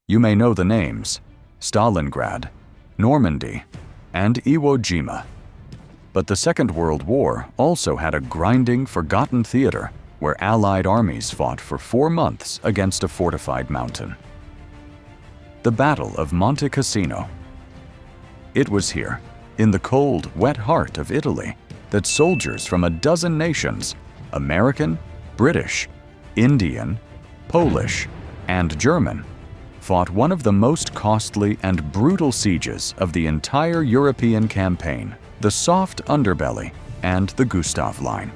You may know the names Stalingrad, Normandy, and Iwo Jima. But the Second World War also had a grinding, forgotten theater where Allied armies fought for 4 months against a fortified mountain. The Battle of Monte Cassino. It was here, in the cold, wet heart of Italy, that soldiers from a dozen nations, American, British, Indian, Polish, and German, fought one of the most costly and brutal sieges of the entire European campaign, the soft underbelly and the Gustav Line.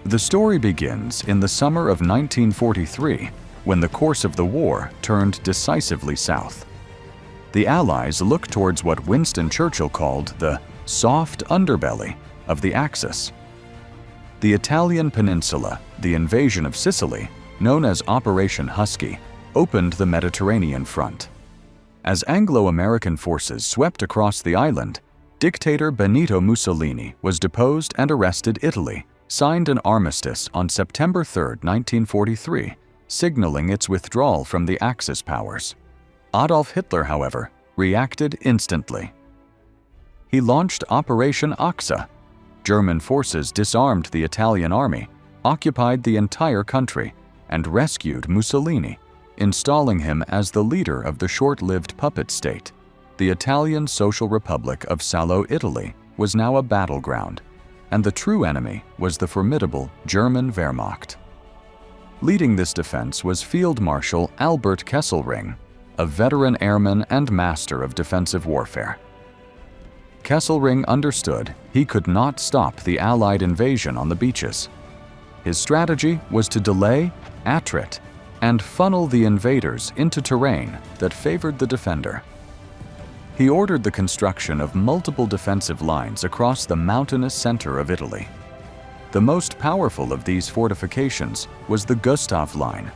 The story begins in the summer of 1943, when the course of the war turned decisively south. The Allies looked towards what Winston Churchill called the soft underbelly of the Axis. The Italian peninsula, the invasion of Sicily, known as Operation Husky, opened the Mediterranean front. As Anglo-American forces swept across the island, dictator Benito Mussolini was deposed and arrested. Italy signed an armistice on September 3, 1943, signaling its withdrawal from the Axis powers. Adolf Hitler, however, reacted instantly. He launched Operation Aksa. German forces disarmed the Italian army, occupied the entire country, and rescued Mussolini, installing him as the leader of the short-lived puppet state. The Italian Social Republic of Salo, Italy, was now a battleground, and the true enemy was the formidable German Wehrmacht. Leading this defense was Field Marshal Albert Kesselring, a veteran airman and master of defensive warfare. Kesselring understood he could not stop the Allied invasion on the beaches. His strategy was to delay, attrit, and funnel the invaders into terrain that favored the defender. He ordered the construction of multiple defensive lines across the mountainous center of Italy. The most powerful of these fortifications was the Gustav Line,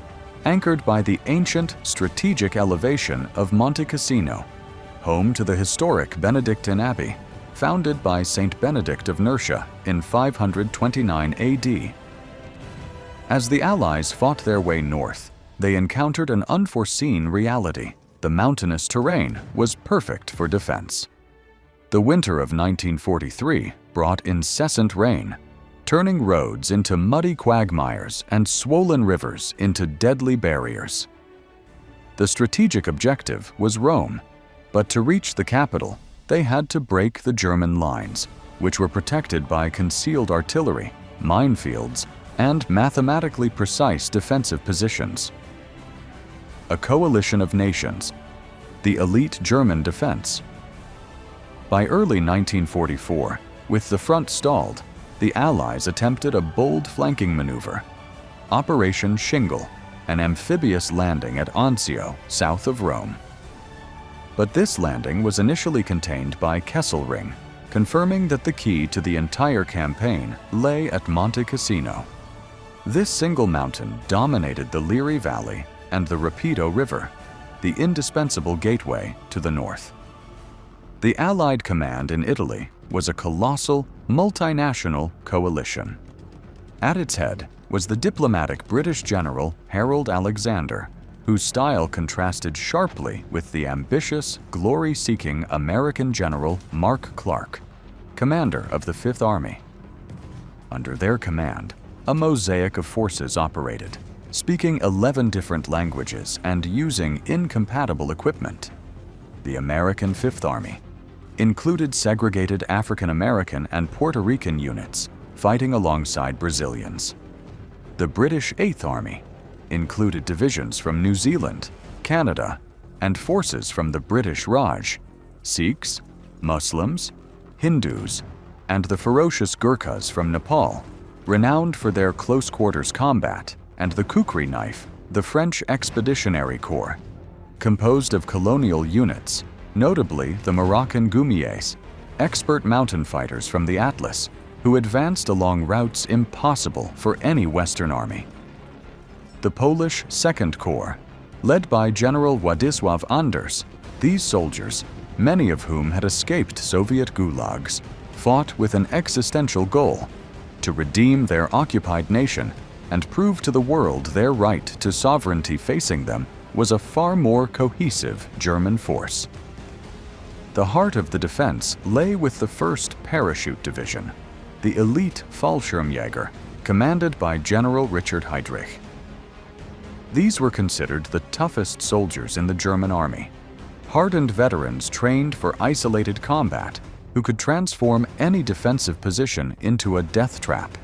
anchored by the ancient strategic elevation of Monte Cassino, home to the historic Benedictine abbey, founded by Saint Benedict of Nursia in 529 AD. As the Allies fought their way north, they encountered an unforeseen reality. The mountainous terrain was perfect for defense. The winter of 1943 brought incessant rain, turning roads into muddy quagmires and swollen rivers into deadly barriers. The strategic objective was Rome, but to reach the capital, they had to break the German lines, which were protected by concealed artillery, minefields, and mathematically precise defensive positions. A coalition of nations, the elite German defense. By early 1944, with the front stalled, the Allies attempted a bold flanking maneuver, Operation Shingle, an amphibious landing at Anzio, south of Rome. But this landing was initially contained by Kesselring, confirming that the key to the entire campaign lay at Monte Cassino. This single mountain dominated the Liri Valley and the Rapido River, the indispensable gateway to the north. The Allied command in Italy was a colossal, multinational coalition. At its head was the diplomatic British general Harold Alexander, whose style contrasted sharply with the ambitious, glory-seeking American general Mark Clark, commander of the Fifth Army. Under their command, a mosaic of forces operated, speaking 11 different languages and using incompatible equipment. The American Fifth Army included segregated African American and Puerto Rican units fighting alongside Brazilians. The British Eighth Army included divisions from New Zealand, Canada, and forces from the British Raj, Sikhs, Muslims, Hindus, and the ferocious Gurkhas from Nepal, renowned for their close-quarters combat, and the Kukri knife, the French Expeditionary Corps, composed of colonial units, notably the Moroccan Goumiers, expert mountain fighters from the Atlas, who advanced along routes impossible for any Western army. The Polish Second Corps, led by General Władysław Anders, these soldiers, many of whom had escaped Soviet gulags, fought with an existential goal: to redeem their occupied nation and prove to the world their right to sovereignty facing them was a far more cohesive German force. The heart of the defense lay with the 1st Parachute Division, the elite Fallschirmjäger, commanded by General Richard Heydrich. These were considered the toughest soldiers in the German army, hardened veterans trained for isolated combat who could transform any defensive position into a death trap.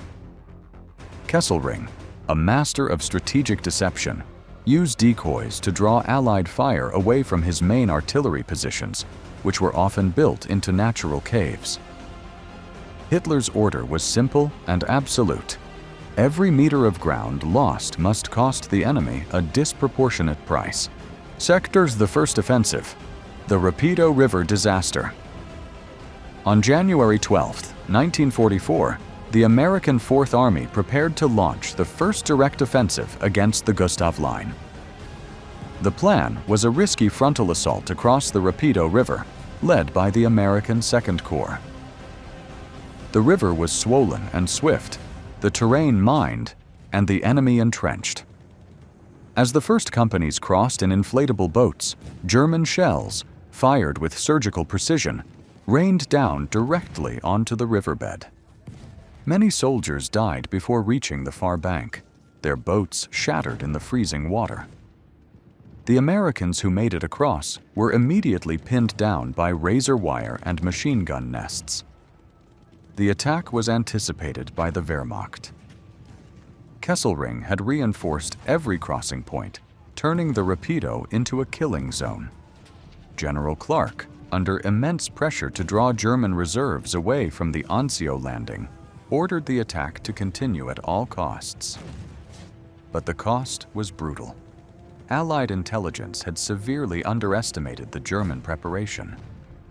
Kesselring, a master of strategic deception, used decoys to draw Allied fire away from his main artillery positions, which were often built into natural caves. Hitler's order was simple and absolute. Every meter of ground lost must cost the enemy a disproportionate price. Sectors the First Offensive, the Rapido River disaster. On January 12, 1944, the American Fourth Army prepared to launch the first direct offensive against the Gustav Line. The plan was a risky frontal assault across the Rapido River, led by the American Second Corps. The river was swollen and swift, the terrain mined, and the enemy entrenched. As the first companies crossed in inflatable boats, German shells, fired with surgical precision, rained down directly onto the riverbed. Many soldiers died before reaching the far bank, their boats shattered in the freezing water. The Americans who made it across were immediately pinned down by razor wire and machine gun nests. The attack was anticipated by the Wehrmacht. Kesselring had reinforced every crossing point, turning the Rapido into a killing zone. General Clark, under immense pressure to draw German reserves away from the Anzio landing, ordered the attack to continue at all costs. But the cost was brutal. Allied intelligence had severely underestimated the German preparation.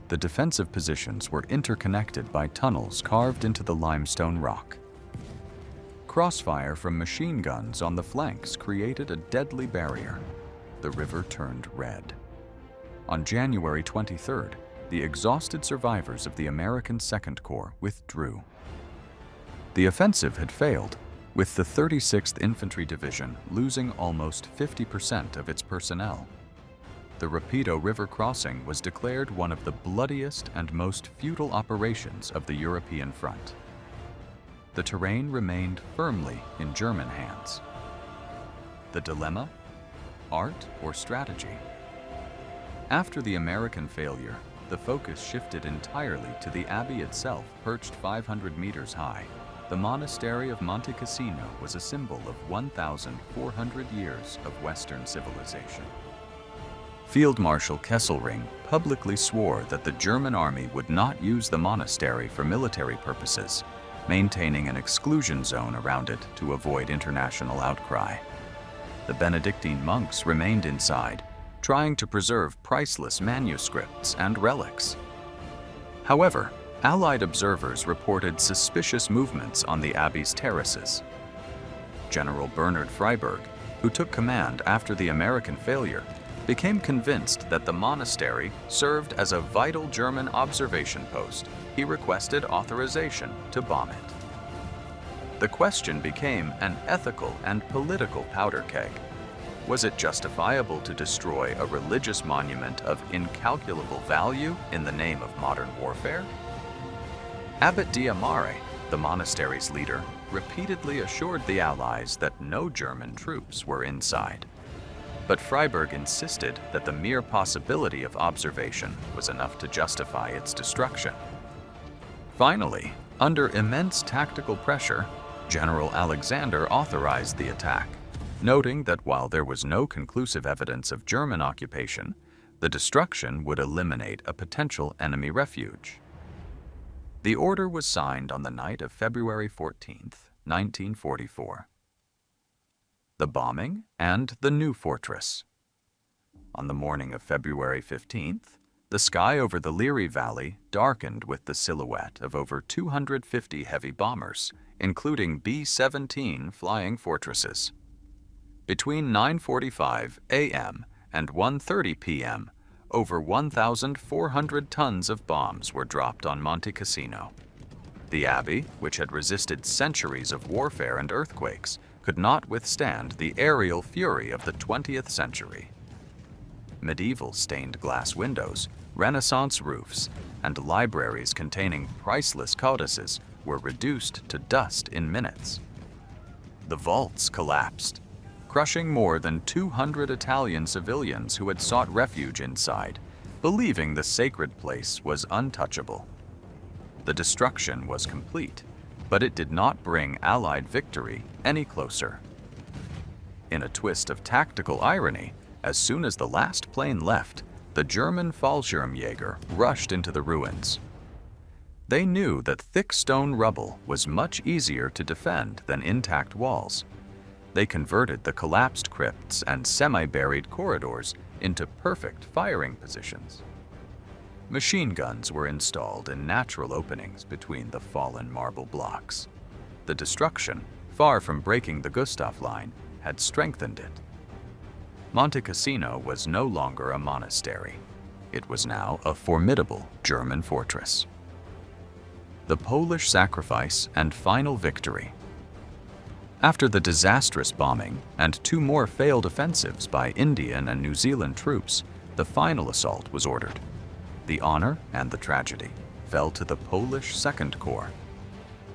The defensive positions were interconnected by tunnels carved into the limestone rock. Crossfire from machine guns on the flanks created a deadly barrier. The river turned red. On January 23rd, the exhausted survivors of the American Second Corps withdrew. The offensive had failed, with the 36th Infantry Division losing almost 50% of its personnel. The Rapido River crossing was declared one of the bloodiest and most futile operations of the European front. The terrain remained firmly in German hands. The dilemma? Art or strategy? After the American failure, the focus shifted entirely to the abbey itself, perched 500 meters high. The monastery of Monte Cassino was a symbol of 1,400 years of Western civilization. Field Marshal Kesselring publicly swore that the German army would not use the monastery for military purposes, maintaining an exclusion zone around it to avoid international outcry. The Benedictine monks remained inside, trying to preserve priceless manuscripts and relics. However, Allied observers reported suspicious movements on the abbey's terraces. General Bernhard Freyberg, who took command after the American failure, became convinced that the monastery served as a vital German observation post. He requested authorization to bomb it. The question became an ethical and political powder keg. Was it justifiable to destroy a religious monument of incalculable value in the name of modern warfare? Abbot Diamare, the monastery's leader, repeatedly assured the Allies that no German troops were inside. But Freyberg insisted that the mere possibility of observation was enough to justify its destruction. Finally, under immense tactical pressure, General Alexander authorized the attack, noting that while there was no conclusive evidence of German occupation, the destruction would eliminate a potential enemy refuge. The order was signed on the night of February 14, 1944. The bombing and the new fortress. On the morning of February 15th, the sky over the Liri Valley darkened with the silhouette of over 250 heavy bombers, including B-17 flying fortresses. Between 9:45 a.m. and 1:30 p.m., over 1,400 tons of bombs were dropped on Monte Cassino. The abbey, which had resisted centuries of warfare and earthquakes, could not withstand the aerial fury of the 20th century. medieval stained glass windows, Renaissance roofs, and libraries containing priceless codices were reduced to dust in minutes. The vaults collapsed, crushing more than 200 Italian civilians who had sought refuge inside, believing the sacred place was untouchable. The destruction was complete, but it did not bring Allied victory any closer. In a twist of tactical irony, as soon as the last plane left, the German Fallschirmjäger rushed into the ruins. They knew that thick stone rubble was much easier to defend than intact walls. They converted the collapsed crypts and semi-buried corridors into perfect firing positions. Machine guns were installed in natural openings between the fallen marble blocks. The destruction, far from breaking the Gustav Line, had strengthened it. Monte Cassino was no longer a monastery. It was now a formidable German fortress. The Polish sacrifice and final victory. After the disastrous bombing and 2 more failed offensives by Indian and New Zealand troops, the final assault was ordered. The honor and the tragedy fell to the Polish Second Corps.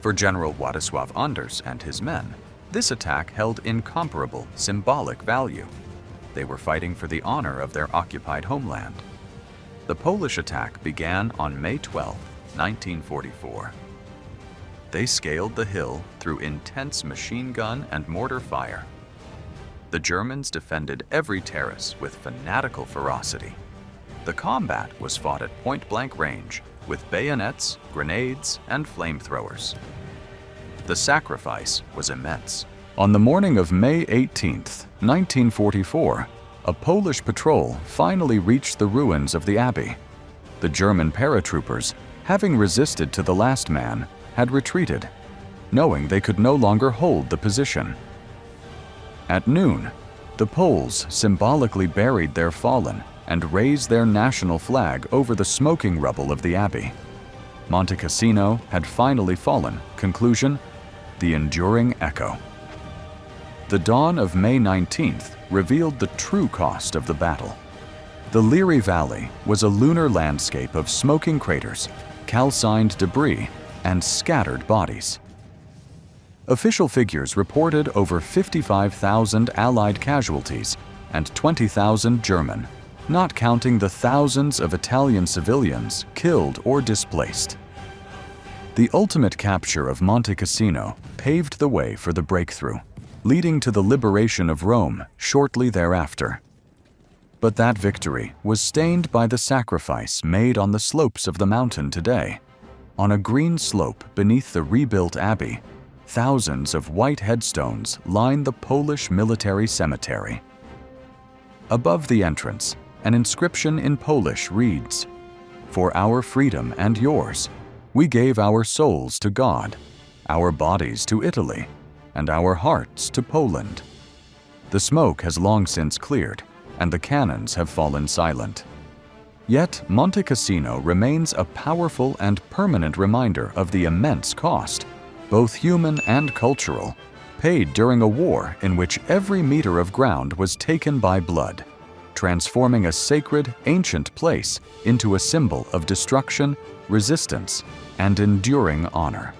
For General Władysław Anders and his men, this attack held incomparable symbolic value. They were fighting for the honor of their occupied homeland. The Polish attack began on May 12, 1944. They scaled the hill through intense machine gun and mortar fire. The Germans defended every terrace with fanatical ferocity. The combat was fought at point-blank range with bayonets, grenades, and flamethrowers. The sacrifice was immense. On the morning of May 18, 1944, a Polish patrol finally reached the ruins of the abbey. The German paratroopers, having resisted to the last man, had retreated, knowing they could no longer hold the position. At noon, the Poles symbolically buried their fallen and raised their national flag over the smoking rubble of the abbey. Monte Cassino had finally fallen. Conclusion: the enduring echo. The dawn of May 19th revealed the true cost of the battle. The Liri Valley was a lunar landscape of smoking craters, calcined debris, and scattered bodies. Official figures reported over 55,000 Allied casualties and 20,000 German, not counting the thousands of Italian civilians killed or displaced. The ultimate capture of Monte Cassino paved the way for the breakthrough, leading to the liberation of Rome shortly thereafter. But that victory was stained by the sacrifice made on the slopes of the mountain today. On a green slope beneath the rebuilt abbey, thousands of white headstones line the Polish military cemetery. Above the entrance, an inscription in Polish reads, "For our freedom and yours, we gave our souls to God, our bodies to Italy, and our hearts to Poland." The smoke has long since cleared, and the cannons have fallen silent. Yet Monte Cassino remains a powerful and permanent reminder of the immense cost, both human and cultural, paid during a war in which every meter of ground was taken by blood, transforming a sacred, ancient place into a symbol of destruction, resistance, and enduring honor.